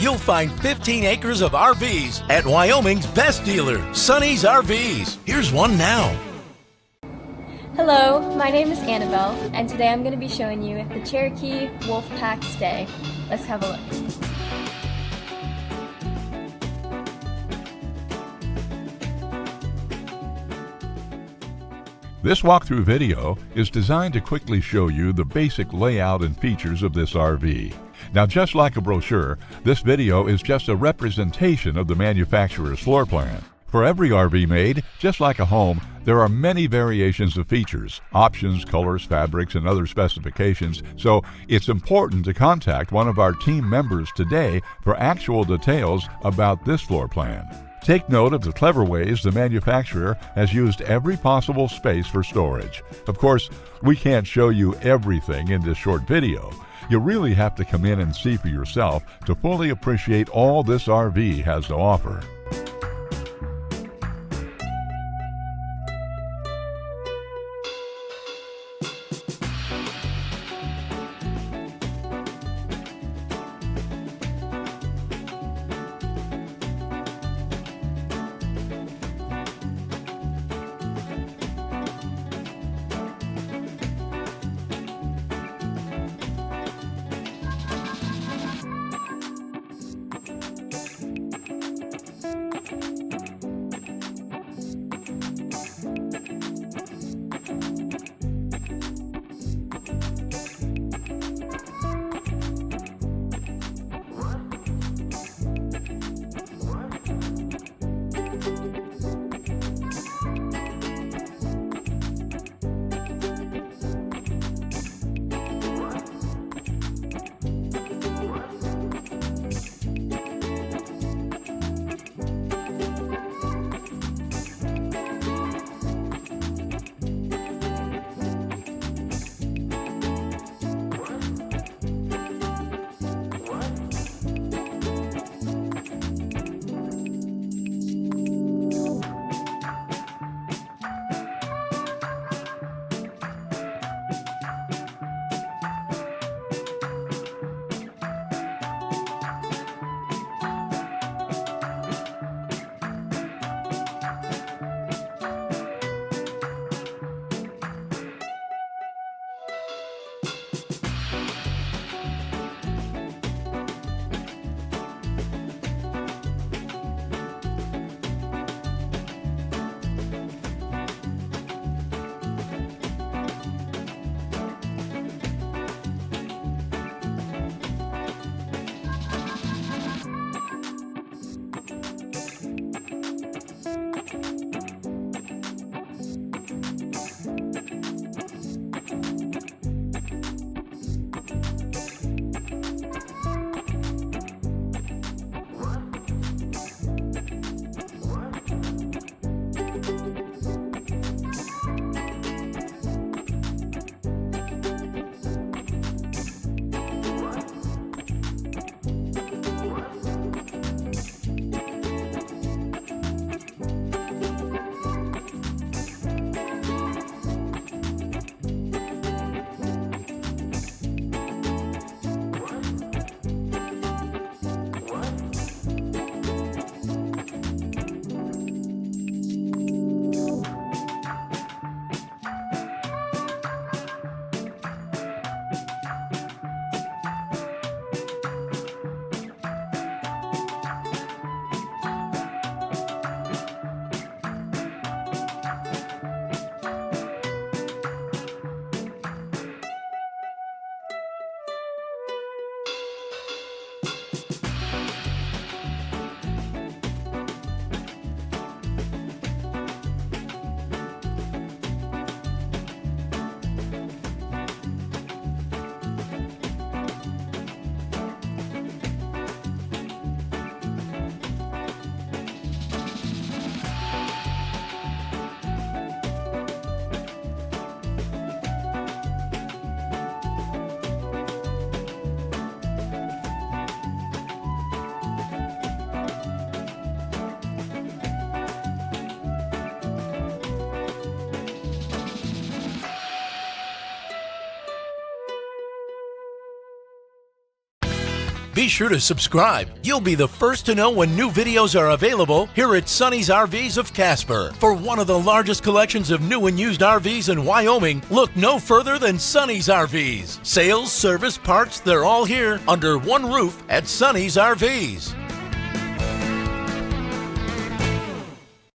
you'll find 15 acres of RVs at Wyoming's best dealer, Sonny's RVs. Here's one now. Hello, my name is Annabelle, and today I'm going to be showing you the Cherokee Wolf Pack Stay. Let's have a look. This walkthrough video is designed to quickly show you the basic layout and features of this RV. Now, just like a brochure, this video is just a representation of the manufacturer's floor plan. For every RV made, just like a home, there are many variations of features, options, colors, fabrics, and other specifications, so it's important to contact one of our team members today for actual details about this floor plan. Take note of the clever ways the manufacturer has used every possible space for storage. Of course, we can't show you everything in this short video. You really have to come in and see for yourself to fully appreciate all this RV has to offer. Be sure to subscribe. You'll be the first to know when new videos are available here at Sonny's RVs of Casper. For one of the largest collections of new and used RVs in Wyoming, look no further than Sonny's RVs. Sales, service, parts, they're all here under one roof at Sonny's RVs.